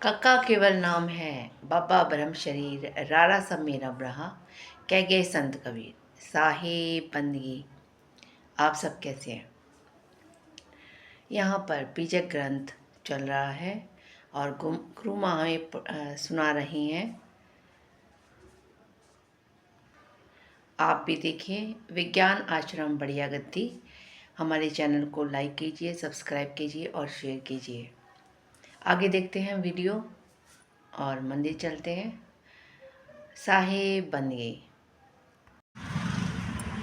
कक्का केवल नाम है, बाबा ब्रह्म शरीर, रारा सब मेरा ब्रहा, कह गए संत कबीर। साहिब बंदगी, आप सब कैसे हैं? यहाँ पर बीजक ग्रंथ चल रहा है और गुरु माँ हमें सुना रही हैं। आप भी देखिए विज्ञान आश्रम बढ़िया गद्दी। हमारे चैनल को लाइक कीजिए, सब्सक्राइब कीजिए और शेयर कीजिए। आगे देखते हैं वीडियो और मंदिर चलते हैं। साहिब बन गई।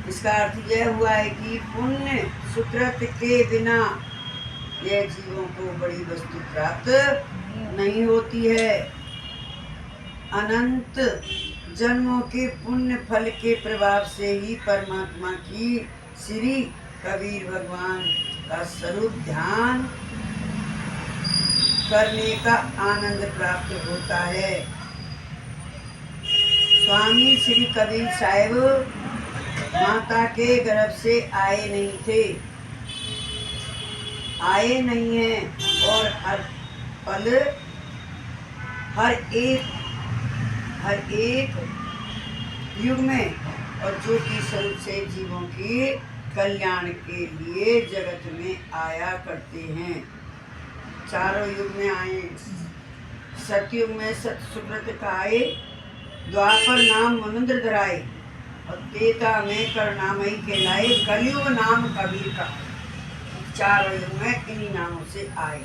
इसका अर्थ यह हुआ है कि पुण्य सुकृत के बिना यह जीवों को बड़ी वस्तु प्राप्त नहीं होती है। अनंत जन्मों के पुण्य फल के प्रभाव से ही परमात्मा की श्री कबीर भगवान का स्वरूप ध्यान करने का आनंद प्राप्त होता है। स्वामी श्री कबीर साहब माता के गर्भ से आए नहीं थे, आए नहीं हैं और हर पल हर एक युग में और ज्योति स्वरूप से जीवों के कल्याण के लिए जगत में आया करते हैं। चारों युग में आए। सतयुग में सत सुकृत कहाए, द्वापर नाम मनुंद्र धराए और त्रेता में करुणामयी कहलाए, कलयुग नाम कबीर का। चारों युग में इन्हीं नामों से आए।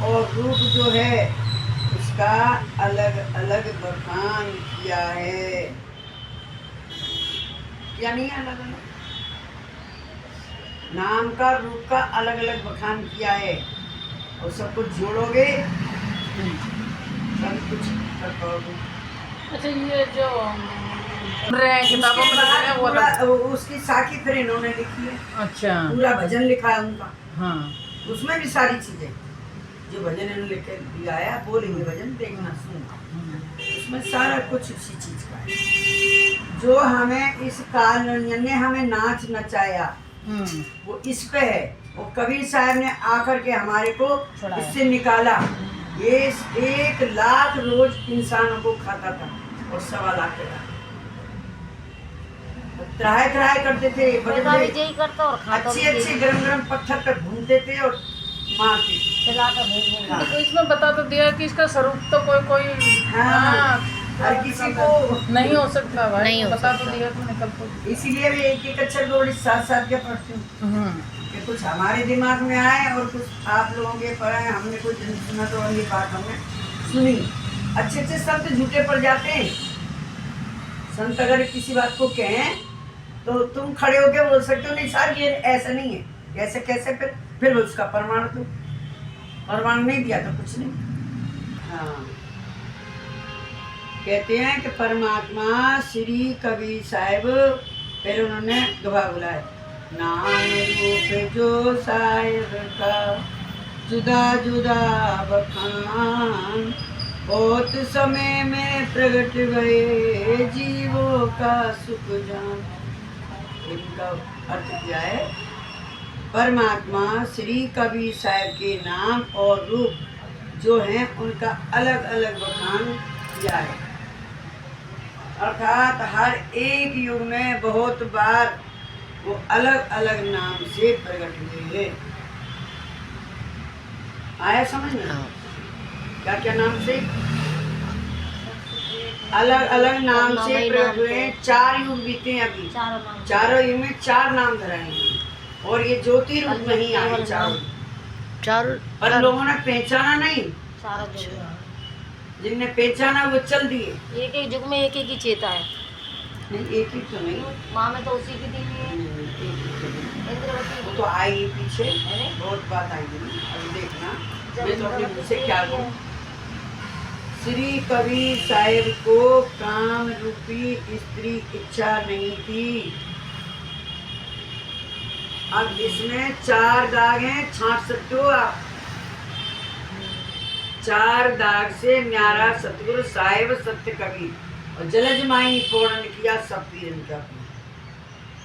और रूप जो है उसका अलग अलग बखान किया है, या नहीं अलग अलग नाम का रूप का अलग अलग बखान किया है। और सब कुछ जोड़ोगे सब कुछ कर पाओगे। अच्छा, ये जो किताबों में लिखा है वो अलग। उसकी साखी फिर इन्होंने लिखी है। अच्छा, पूरा भजन लिखा है उनका। हाँ, उसमें भी सारी चीजें जो भजन इन्होंने लिख के दिया है, बोलेंगे भजन, देखना सुनना, उसमें सारा कुछ उसी चीज का है। जो हमें इस काल ने हमें नाच नचाया वो इस पे है। वो कबीर साहब ने आकर के हमारे को इससे निकाला। ये 1 लाख रोज इंसानों को खाता था और 1.25 लाख त्राहे त्राहे करते थे। बड़े बड़े अच्छे गरम गरम पत्थर पर घूमते थे और मारते थे। हाँ। तो इसमें बता तो दिया कि इसका स्वरूप तो कोई हाँ, हर किसी को नहीं हो सकता भाई, नहीं हो बता सकता। तो दिया तुमने कल तो। इसीलिए भी एक अक्षर जोड़ी साथ के पढ़ती हूँ कि कुछ हमारे दिमाग में आए और कुछ आप लोगों के पढ़े। हमने कुछ सुना तो अगली बात हमने सुनी। अच्छे अच्छे संत झूठे पड़ जाते हैं। संत अगर किसी बात को कहें तो तुम खड़े होकर बोल सकते हो नहीं सर ये ऐसा नहीं है, कैसे कैसे, फिर उसका प्रमाण दो। प्रमाण नहीं दिया तो कुछ नहीं। हाँ, कहते हैं कि परमात्मा श्री कबीर साहब, फिर उन्होंने दोहा बुलाए, नाम रूप जो साहिब का जुदा जुदा बखान, बहुत समय में प्रगट गए जीवों का सुख जान। इनका अर्थ क्या है? परमात्मा श्री कबीर साहब के नाम और रूप जो हैं उनका अलग अलग बखान किया है। अर्थात हर एक युग में बहुत बार वो अलग अलग नाम से प्रकट हुए हैं। आया समझ में? क्या क्या नाम से? अलग अलग नाम से प्रकट हुए हैं। 4 युग बीते हैं अभी। चारों युग में 4 नाम धराए हैं और ये ज्योति रूप में ही आए चारों। पर लोगों ने पहचाना नहीं। जिनने पहचाना वो चल दिए। एक एक युग में एक एक ही चेता है। नहीं, एक ही तो नहीं, माँ में तो उसी की दी है। इंद्रवती वो तो आई पीछे बहुत बात आएगी। अभी देखना मैं तो अपने मुँह से क्या कहूँ। श्री कबीर साहब को काम रूपी स्त्री इच्छा नहीं थी। अब इसमें 4 दाग हैं, छांट सकते हो आप। 4 दाग से न्यारा सतगुरु साहिब सत्य कबीर और जलज माई पूर्ण किया सब पीरन का।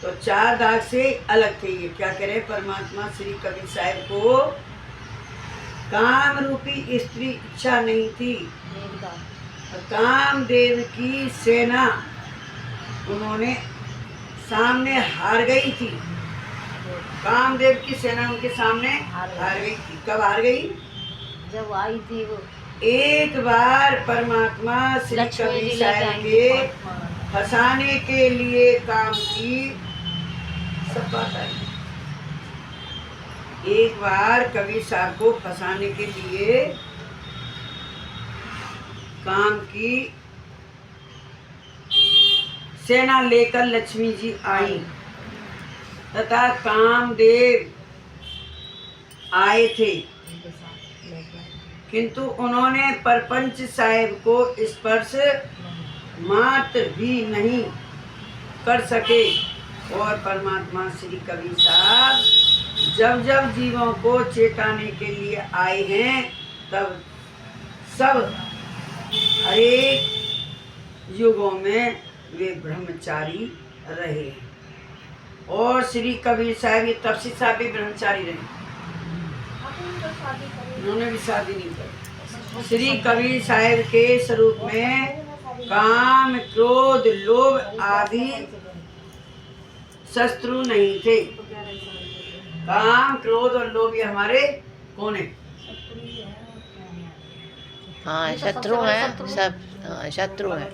तो 4 दाग से अलग थे ये। क्या करें? परमात्मा श्री कबीर साहिब को काम रूपी स्त्री इच्छा नहीं थी। कामदेव की सेना उन्होंने सामने हार गई थी। कामदेव की सेना उनके सामने हार गई थी। कब हार गई? जब आई थी वो एक बार परमात्मा श्री लक्ष्मी कबीर जी साहब लेके के फंसाने के लिए काम की सब बात आई। एक बार कबीर साहब को फंसाने के लिए काम की सेना लेकर लक्ष्मी जी आई तथा कामदेव आए थे, किंतु उन्होंने परपंच साहिब को स्पर्श मात्र भी नहीं कर सके। और परमात्मा श्री कबीर साहब जब जब जीवों को चेताने के लिए आए हैं तब सब हरेक युगों में वे ब्रह्मचारी रहे। और श्री कबीर साहब ये तपसी साहब भी ब्रह्मचारी रहे, उन्होंने भी शादी नहीं की। श्री कबीर साहब के स्वरूप में काम क्रोध लोभ आदि शत्रु नहीं थे। काम क्रोध और लोभ ये हमारे कौन है? हाँ शत्रु हैं सब, हाँ शत्रु हैं।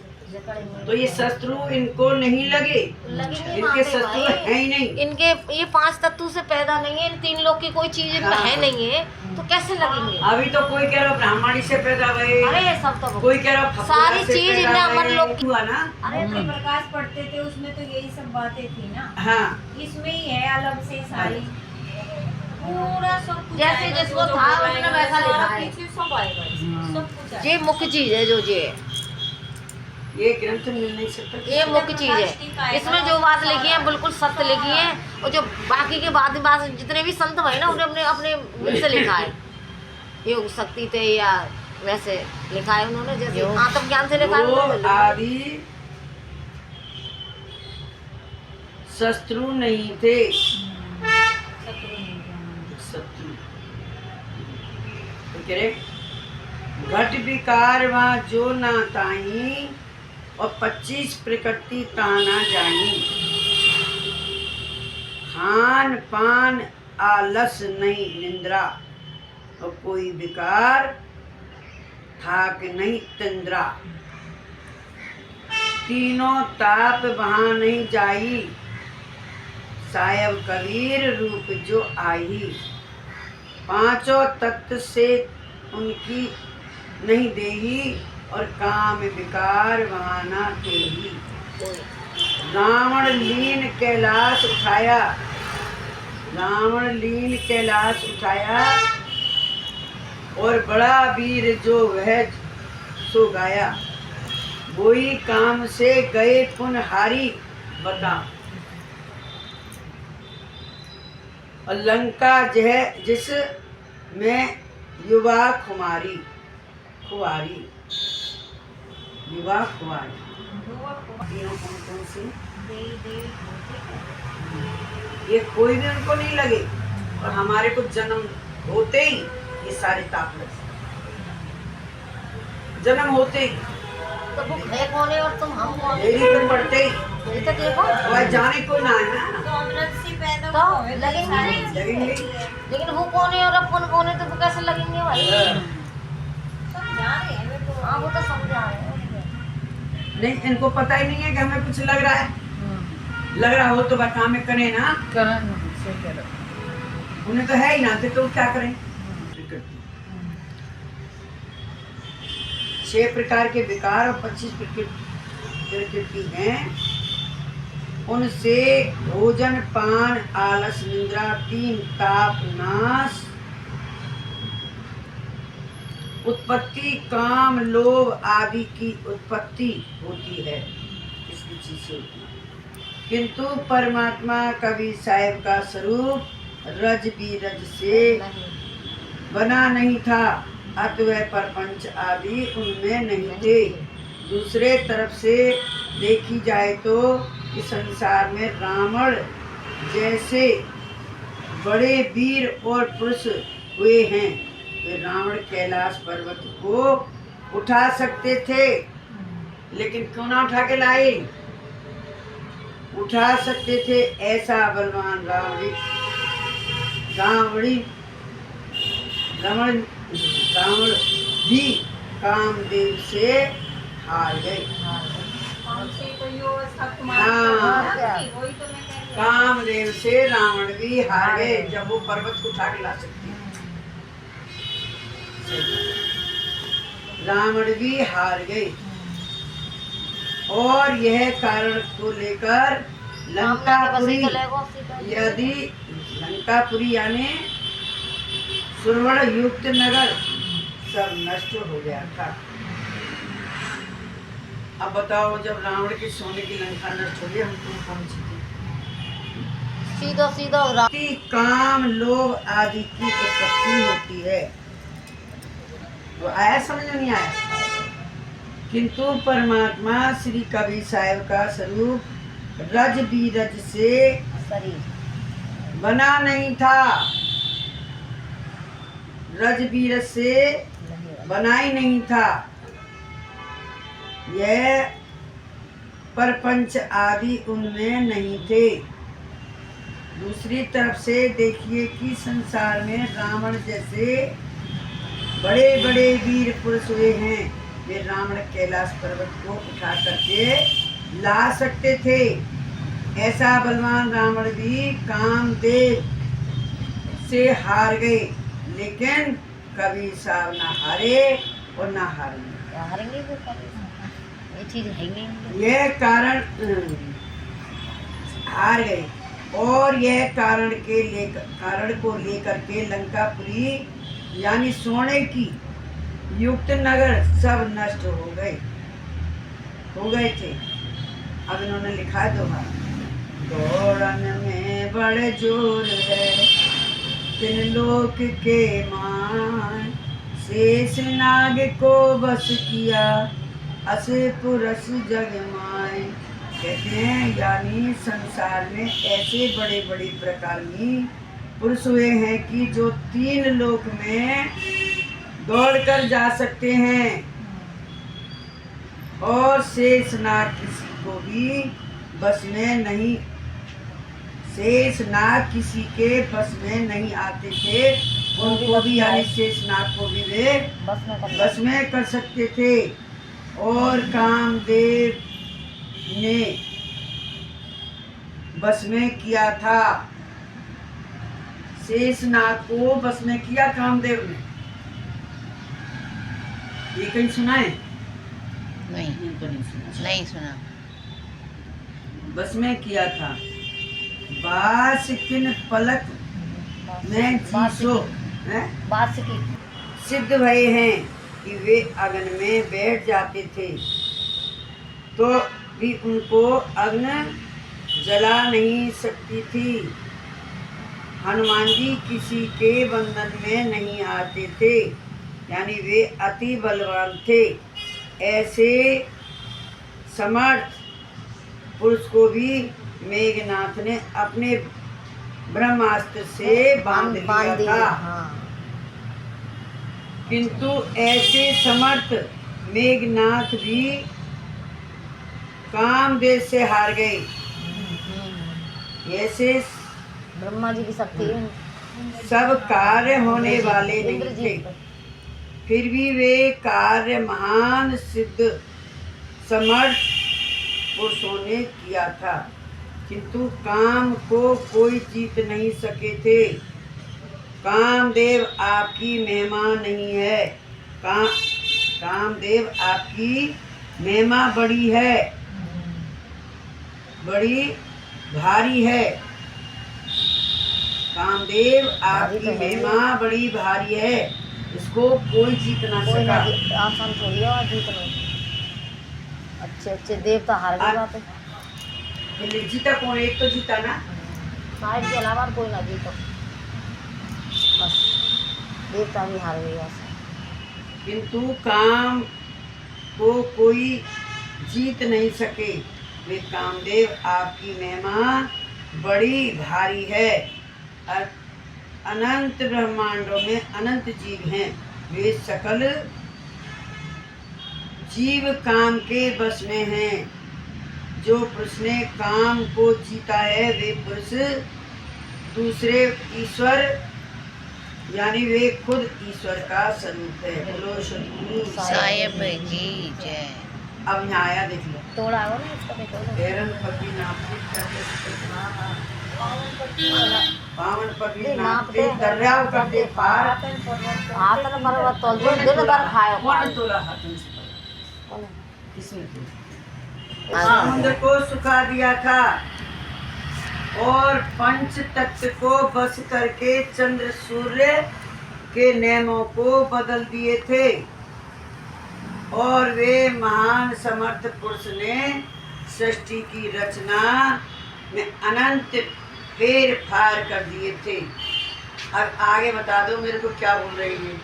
तो ये शत्रु इनको नहीं लगे, इनके शत्रु है ही नहीं। इनके ये 5 तत्व से पैदा नहीं है, इन 3 लोग की कोई चीज हाँ। है नहीं है, तो कैसे लगेंगे? अभी तो कोई कह रहा ब्राह्मणी से पैदा हुए, अरे सब तो कोई कह रहा सारी चीज इनने अमर लोग की हुआ ना। अरे तो प्रकाश पढ़ते थे उसमें तो यही सब बातें थी ना। हाँ इसमें ही है अलग से सारी पूरा सब कुछ जैसे आएगा, जिसको जो था बोला उसने है, वैसा लिखा सारा है। पीछे सब आएगा इसमें, सब कुछ आएगा। ये मुख्य चीज है जो ये ये ग्रंथ मिल नहीं सकता। ये मुख्य चीज है। इसमें जो बात लिखी है बिल्कुल सत्य लिखी है, और जो बाकी के बात जितने भी संत भाई ना उन्हें अपने अपने मुंह से लिखा है। योग शक्ति थे या वैसे लिखा है उन्होंने, जैसे आत्मज्ञान से लिखा है लोभ उन्होंने। आदि शत्रु नहीं थे। शत्रु तो कह रहे घट विकार वहाँ जो ना ताही और 25 प्रकृति ताना जानी। खान पान आलस नहीं निंद्रा और कोई विकार थाक नहीं तंद्रा। तीनों ताप वहाँ नहीं जाई, साहेब कबीर रूप जो आई। पांचों तत्व से उनकी नहीं देही और काम विकार वहाँ ना तेही। रावण लीन कैलाश उठाया, रावण लीन कैलाश उठाया और बड़ा वीर जो वह सो गाया। वही काम से गए पुनहारी बता। और लंका जह जिस में युवा खुमारी खुआरी, युवा खुआरी तीनों कौन से? ये कोई भी उनको नहीं लगे और हमारे को जन्म होते ही ये सारे ताप लगे। जन्म होते ही तो वो है कौन है और तुम हम कौन? मेरी तो पढ़ते ही ये तो देखो वह जाने को ना है ना। तो अमृत से पैदा तो हुए तो लगेंगे सारी नहीं। चीजें लगेंगे। लेकिन वो कौन है और अपन कौन है, तो वो कैसे लगेंगे भाई? समझा रहे हैं मेरे को। हाँ वो तो समझा रहे हैं। नहीं इनको पता ही नहीं है कि हमें कुछ लग रहा है। लग रहा हो तो वह काम में करें ना, उन्हें तो है ही ना, तो क्या करें? 6 प्रकार के विकार और 25 प्रकृति हैं। उनसे भोजन पान आलस निद्रा 3 ताप नाश उत्पत्ति काम लोभ आदि की उत्पत्ति होती है। इसकी चीज से होती है। किंतु परमात्मा कबीर साहब का स्वरूप रज बीरज से बना नहीं था, अतः परपंच आदि उनमें नहीं थे। दूसरे तरफ से देखी जाए तो इस संसार में रावण जैसे बड़े वीर और पुरुष हुए हैं, वे रावण कैलाश पर्वत को उठा सकते थे, लेकिन क्यों ना उठा के लाए? उठा सकते थे, ऐसा बलवान रावण भी कामदेव से हार गए। कामदेव से रावण भी हार गए जब वो पर्वत को उठा के ला सकते हैं। रावण भी हार गए और यह कारण को लेकर लंकापुरी यानी सुवर्ण युक्त नगर सब नष्ट हो गया था। अब बताओ, जब रावण के सोने की लंका नष्ट हो गई, हम तुम कौन सी थी? सीधा काम लोभ आदि की उत्पत्ति होती है। तो आया समझ में नहीं आया? किंतु परमात्मा श्री कबीर साहब का स्वरूप रज बीरज से शरीर बना नहीं था, रज बीरज से बना ही नहीं था। यह परपंच आदि उनमें नहीं थे। दूसरी तरफ से देखिए कि संसार में रावण जैसे बड़े बड़े वीर पुरुष हुए हैं। वे रावण कैलाश पर्वत को उठा करके ला सकते थे। ऐसा बलवान रावण भी कामदेव से हार गए, लेकिन कबीर साहब ना हारे और ना हारेंगे। ये चीज है नहीं। यह कारण हार गए और यह कारण को लेकर के लंकापुरी यानी सोने की युक्त नगर सब नष्ट हो गए थे। अब इन्होंने लिखा है दोहा, दौड़न में बड़े जोर है तीन लोक के मान, शेष नाग को बस किया असे पुरस जग माए। कहते हैं यानी संसार में ऐसे बड़े बड़े प्रकारनी पुरुष हुए हैं कि जो 3 लोक में दौड़कर जा सकते हैं और शेषनाग किसी को भी बस में नहीं, शेषनाग किसी के बस में नहीं आते थे। उनको भी यानी शेषनाग को भी वे बस में कर सकते थे। और कामदेव ने बस में किया था, शेषनाग को बस में किया कामदेव ने। ये कहीं सुना है? नहीं सुना। बस में किया था। बास किन पलक में जीसो सिद्ध भय हैं कि वे अग्न में बैठ जाते थे तो भी उनको अग्न जला नहीं सकती थी। हनुमान जी किसी के बंधन में नहीं आते थे, यानी वे अति बलवान थे। ऐसे समर्थ पुरुष को भी मेघनाथ ने अपने ब्रह्मास्त्र से बांध लिया था। किंतु ऐसे समर्थ मेघनाथ भी कामदेव से हार गए। ऐसे ब्रह्मा जी की शक्ति सब कार्य होने वाले नहीं थे, फिर भी वे कार्य महान सिद्ध समर्थ पुरुषों ने किया था, किंतु काम को कोई जीत नहीं सके थे। कामदेव आपकी महिमा नहीं है, कामदेव आपकी महिमा बड़ी है, बड़ी भारी है। कामदेव आपकी महिमा बड़ी भारी है, इसको कोई जीत ना सका। आसान थोड़ी है जीतना। अच्छे देवता हार गए बात। जीता कौन? एक तो जीता ना, साहिब के अलावा कोई ना जीतो, बस देवता भी हार गए बस। किंतु काम को कोई जीत नहीं सके। वे कामदेव आपकी महिमा बड़ी भारी है। अनंत ब्रह्मांडों में अनंत जीव हैं। वे सकल जीव काम के बस में हैं। जो पुरुष ने काम को जीता है वे पुरुष दूसरे ईश्वर यानी वे खुद ईश्वर का स्वरूप है। बोलो सतगुरु साहिब की जय। अब यहाँ आया देख लो। तोड़ा हो ना इसको देखो। पैरन पकी नापते पावन पकी नापते दरियाव करते पार। हाथन पर्वत तोल दो दिन भर खायो। कौन तोला हाथन से पार? किसने तोला? समुद्र को सुखा दिया था और पंच तत्व को बस करके चंद्र सूर्य के नियमों को बदल दिए थे और वे महान समर्थ पुरुष ने सृष्टि की रचना में अनंत फेर फार कर दिए थे। अब आगे बता दो मेरे को क्या बोल रही है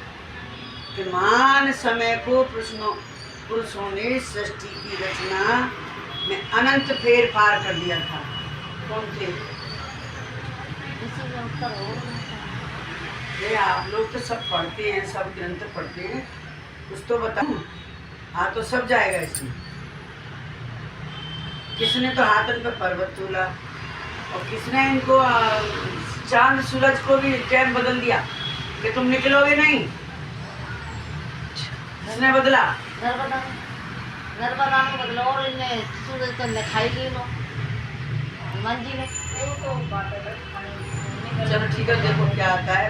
कि महान समय को पुरुषों ने सृष्टि की रचना में अनंत फेर फार कर दिया था। कौन थे? ये आप लोग तो सब पढ़ते हैं, सब ग्रंथ पढ़ते हैं, कुछ तो बताओ। हाँ तो सब जाएगा इसमें। किसने तो हाथन पे पर्वत तोला और किसने इनको चांद सूरज को भी टाइम बदल दिया कि तुम निकलोगे नहीं। किसने बदला? नर्मदा में बदलो और इन्हें सूरज को खाई ली लो हनुमान जी ने। चलो ठीक है, देखो क्या आता है।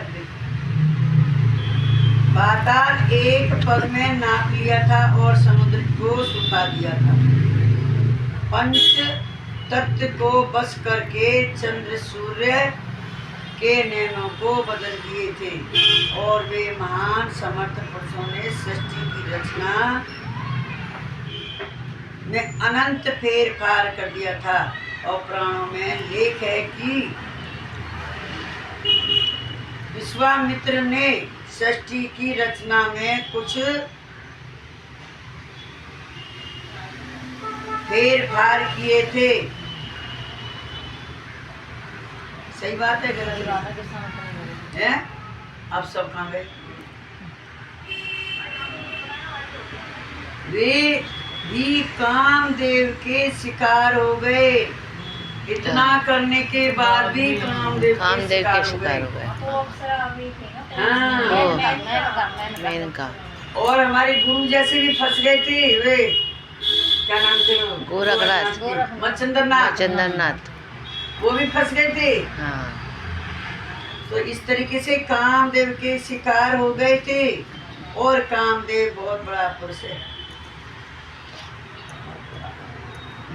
पाताल एक पग में नाप लिया था और समुद्र को सुखा दिया था। पंच तत्व को बस करके चंद्र सूर्य के नियमों को बदल दिए थे और वे महान समर्थ पुरुषों ने सृष्टि की रचना में अनंत फेर फार कर दिया था। और पुराणों में लेख है कि विश्वामित्र ने सृष्टि की रचना में कुछ फेर फार किए थे। सही बात है गलत है? अब सब कहाँ गए? वे भी कामदेव के शिकार हो गए। इतना करने के बाद भी कामदेव के शिकार हो गए। वो अप्सरा भी थी ना। हाँ। मेनका और हमारे गुरु जैसे भी फंस गए थे। वे क्या नाम थे? गोरखनाथ, मच्छिंद्रनाथ, चंद्रनाथ। वो भी फंस गए थे। हाँ। तो इस तरीके से कामदेव के शिकार हो गए थे। और कामदेव बहुत बड़ा पुरुष है।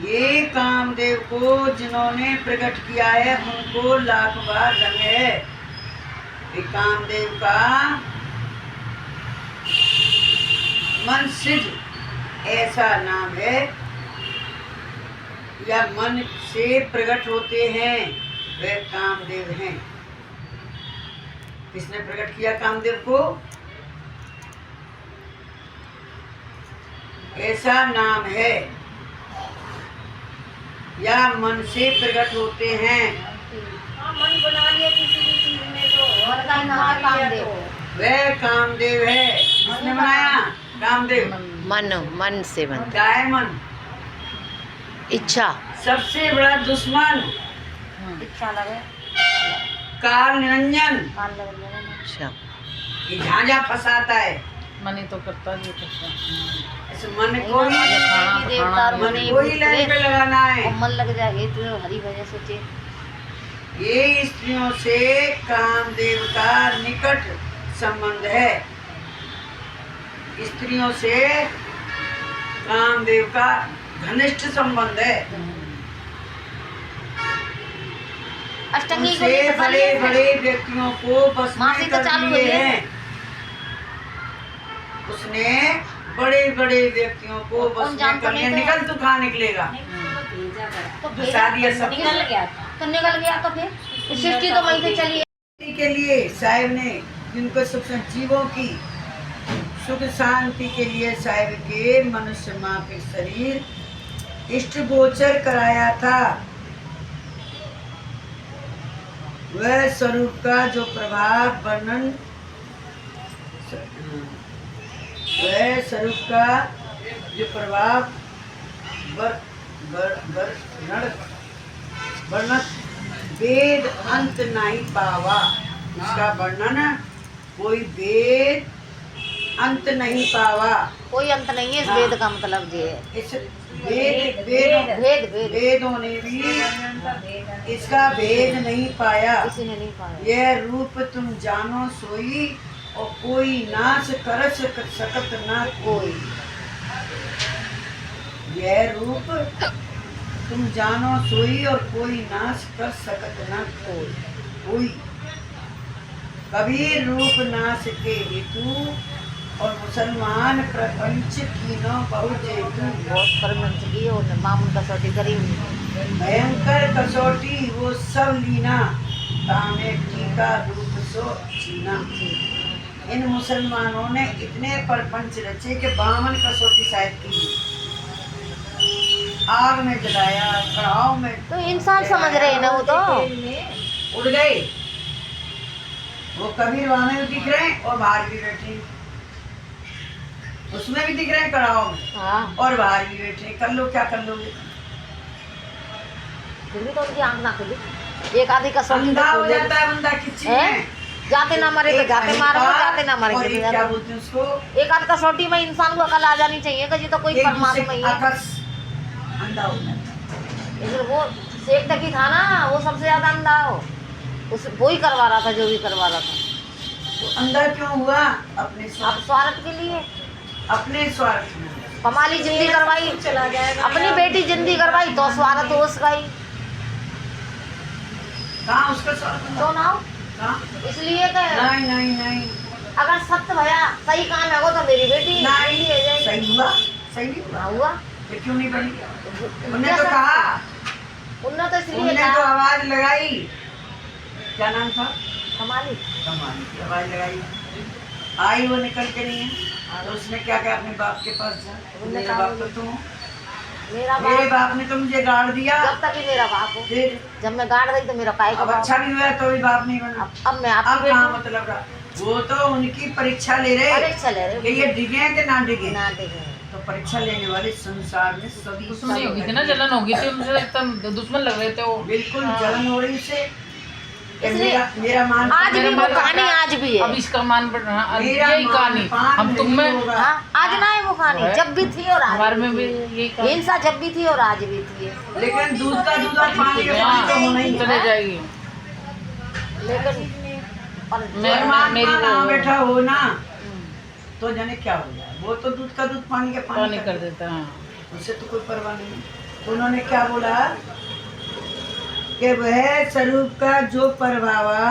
ये कामदेव को जिन्होंने प्रकट किया है उनको लाख बार रंग है। ये कामदेव का मन सिद्ध ऐसा नाम है या मन से प्रकट होते हैं वे कामदेव हैं। किसने प्रकट किया कामदेव को? ऐसा नाम है या मन से प्रकट होते हैं। हाँ, मन बना लिया किसी भी चीज में तो मन का नाम है कामदेव। वह कामदेव है। किसने बनाया? कामदेव। मन से बनता। क्या है मन? इच्छा। सबसे बड़ा दुश्मन इच्छा लगे काल निरंजन। कान लग जाए। अच्छा। ये झांझा फंसाता है। मनी तो करता नहीं करता। इस मन को ही लाइन पे लगाना है। मन लग जाएगी तो हरी भजन सोचे। ये स्त्रियों से कामदेव का निकट संबंध है। स्त्रियों से कामदेव का घनिष्ठ संबंध है। अष्टंगी को उनसे बड़े बड़े व्यक्तियों को बस में कर लिए हैं। उसने बड़े बड़े व्यक्तियों को बस में कर लिया। निकल तू कहाँ निकलेगा? तो फंसा दिया सब। निकल गया था। तो निकल गया तो फिर सृष्टि तो वहीं से चली। के लिए साहिब ने जिनको सुख जीवों की सुख शांति के लिए साहिब के मनुष्य माँ के शरीर इष्ट गोचर कराया था। वह स्वरूप का जो प्रभाव वर्णन, वह स्वरूप का जो प्रभाव वर्णन वेद अंत नहीं पावा। इसका वर्णन कोई वेद अंत नहीं पावा। कोई अंत नहीं है इस वेद का मतलब ये है। इस वेदों ने भी इसका भेद नहीं पाया। किसी ने नहीं पाया। यह रूप तुम जानो सोई और कोई नाश कर सकत ना कोई। यह रूप तुम जानो सोई और कोई नाश कर सकत ना कोई। कबीर रूप नाश के हेतु और मुसलमान प्रपंच की न बहुत हेतु। बहुत प्रपंच की और मामूल कसौटी करी भयंकर कसौटी वो सब लीना, तामे टीका रूप सो छीना। इन मुसलमानों ने इतने प्रपंच रचे कि 52 कसौटी शायद की, आग में जलाया, कड़ाव में। तो इंसान समझ रहे हैं ना, वो तो उड़ गए। वो कबीर वहां में दिख रहे हैं और बाहर भी बैठे, उसमें भी दिख रहे हैं कड़ाव में। हाँ। और बाहर भी बैठे। कर लो क्या कर लोगे? फिर भी तो उनकी आंख ना खुली। एक आधी कसौटी अंधा हो जाता है बंदा किस चीज में। जाते ना मरे तो जाते मारो, जाते ना मरे तो क्या बोलते हैं उसको? एक आध कसौटी में इंसान को अकल आ जानी चाहिए कि ये तो कोई परमात्मा ही है। अंधा हो जाता है। वो शेख तक ही था ना, वो सबसे ज्यादा अंधा हो, उस वो ही करवा रहा था जो भी करवा रहा था। तो अंधा क्यों हुआ? अपने आप स्वार्थ के लिए, अपने स्वार्थ में। कमाली जिंदगी करवाई, चला जाएगा। अपनी बेटी जिंदगी करवाई तो स्वार्थ हो उसका ही। कहाँ उसका स्वार्थ? तो ना हो इसलिए कि नहीं नहीं नहीं अगर सत्य भया सही काम है वो तो मेरी बेटी नहीं, है जाएगी। सही हुआ? सही नहीं हुआ? हुआ ये क्यों नहीं बनी? उन्होंने तो कहा, उन्होंने तो इसलिए उन्होंने तो आवाज लगाई। क्या नाम था? कमाली कमाली की आवाज लगाई, आई वो निकल के नहीं है। तो उसने क्या कहा? अपने बाप के पास जा। मेरा बाप तो तुम हो। मेरे बाप ने तो मुझे गाड़ दिया। जब तक ही मेरा बाप हो, फिर जब मैं गाड़ गई तो मेरा काय का अब बाप। अच्छा भी हुआ तो भी बाप नहीं बना। अब मैं आपकी अब बेटी कहाँ हूँ। मतलब रहा? वो तो उनकी परीक्षा ले रहे परीक्षा ले रहे कि ये डिगे कि ना डिगे। ना देखे तो परीक्षा लेने वाले संसार में सभी दुश्मनी होगी थी ना, जलन होगी थी उनसे, एकदम दुश्मन लग रहे थे वो। बिल्कुल जलन हो रही से। इसलिए मेरा मान आज भी वो कहानी आज भी है। अब इसका मान बढ़ रहा, मेरा यही कहानी मान हम तुम में, नहीं होगा। हाँ, आज ना है वो कहानी, जब भी थी और आज हमारे में भी भी थी। यही कहानी। हिंसा जब भी थी और आज भी थी। लेकिन दूध का दूध और पानी का पानी तो होना ही चले है। जाएगी। लेकिन और परमात्मा मेरी ना वो- बैठा हो ना तो जाने क्या हो जाए। वो तो दूध का दूध पानी का पानी कर देता है। उससे तो कोई परवाह नहीं। तो उन्होंने क्या बोला कि वह स्वरूप का जो प्रभावा,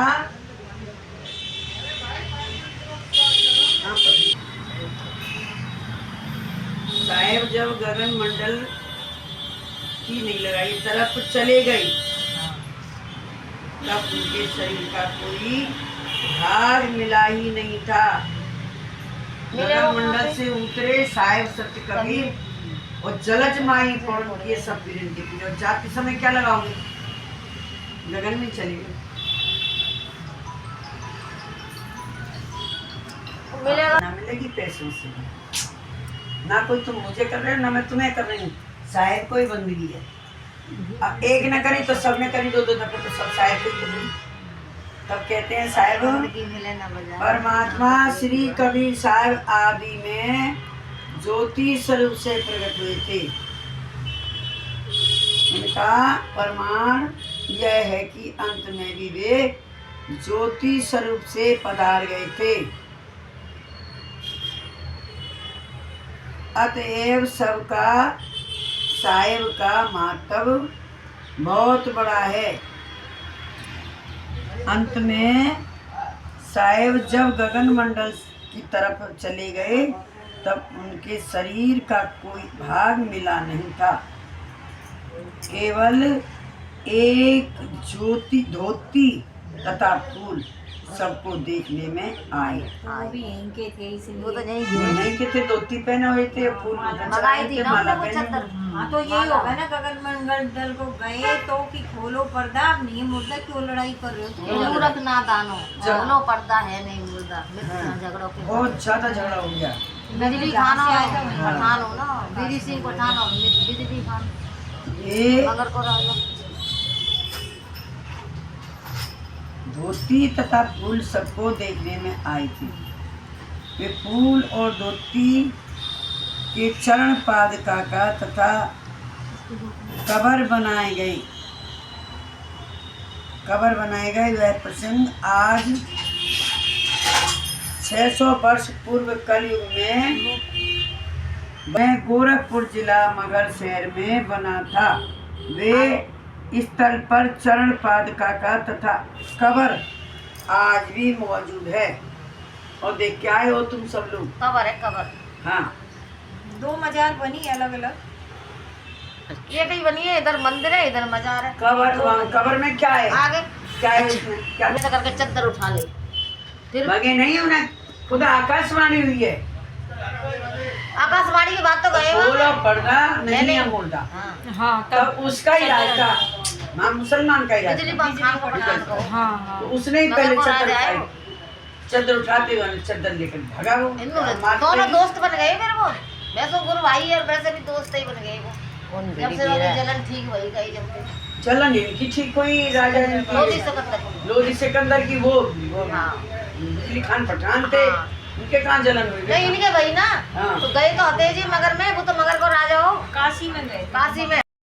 साहेब जब गगन मंडल की नहीं लगाई तरफ चले गई तब उनके शरीर का कोई भाग मिला ही नहीं था। गगन मंडल से उतरे साहेब सत्य कबीर और जलज माई पौन किए सब विनती की। और जाते समय क्या लगाओगे? गगन में चले गए। मिलेगा ना मिलेगी पैसों से, ना कोई तुम मुझे कर रहे हो ना मैं तुम्हें कर रही हूँ। साहेब कोई बंदगी है। अब एक न करी तो सब ने करी, दो दो दफे तो सब साहेब को करी। तब कहते हैं साहेब मिले ना बजा। परमात्मा श्री कबीर साहब आदि में ज्योति स्वरूप से प्रकट हुए थे। उनका प्रमाण यह है कि अंत में भी वे ज्योति स्वरूप से पधार गए थे। अतएव सबका साहेब का महत्व बहुत बड़ा है। अंत में साहेब जब गगन मंडल की तरफ चले गए तब उनके शरीर का कोई भाग मिला नहीं था। केवल एक ज्योति धोती तथा फूल सबको देखने में आए। तो वो भी यहीं के थे वो तो इसलिए। नहीं ये नहीं कि थे धोती पहने हुए थे, फूल मंगाई थी ना माला वो पहने चद्दर। हुए। हाँ तो यही होगा ना, गगन मंगल दल को गए तो कि खोलो पर्दा, अब नहीं मुर्दा, क्यों लड़ाई कर रहे हो? जरूरत ना दानो, बोलो पर्दा है नहीं मुर्दा, झगड़ों के बहुत ज्यादा झगड़ा हो गया। बिजली खान हो, पठान हो ना, बीरी सिंह पठान हो, बिजली खान ये मगर को राजा। धोती तथा फूल सबको देखने में आई थी। वे फूल और धोती के चरण पादुका का तथा कबर बनाए गए। वह प्रसंग आज 600 वर्ष पूर्व कलयुग में वह गोरखपुर जिला मगध शहर में बना था। वे स्थल पर चरण पादुका का तथा कबर आज भी मौजूद है। और देख के आए हो तुम सब लोग। कबर है कबर, हाँ, 2 मजार बनी अलग अलग। ये कहीं बनी है, इधर मंदिर है इधर मजार है। कबर में क्या है? आगे क्या है उसमें? क्या ऐसा करके चद्दर उठा ले, फिर लगे नहीं उन्हें खुदा आकाशवाणी हुई है। आकाशवाणी की बात तो गए बोलो वहाँ। पर्दा नहीं नहीं। है मुर्दा। हाँ, हाँ तब उसका ही रास्ता, हाँ मुसलमान का ही बिजली रास्ता। पंखान को पठान को। हाँ तो उसने ही मगर पहले को चद्दर राजा है उठाई। चद्दर उठाते हुए चद्दर लेकर भगा वो। इन्हों ने मारते दोनों ही। दोस्त बन गए मेरे वो, वैसे गुरु भाई और वैसे भी दोस्त ही बन गए वो। जब से वाली जलन ठीक वही गई जब से चलन इनकी ठीक हुई, राजा लोधी इनकी सिकंदर। लोधी सिकंदर की वो हाँ बिजली खान पठान थे। हाँ। उनके कहाँ जलन हुई? नहीं इनके भाई ना, हाँ। तो गए तो होते जी मगर में, वो तो मगर को राजा हो काशी में गए। काशी में।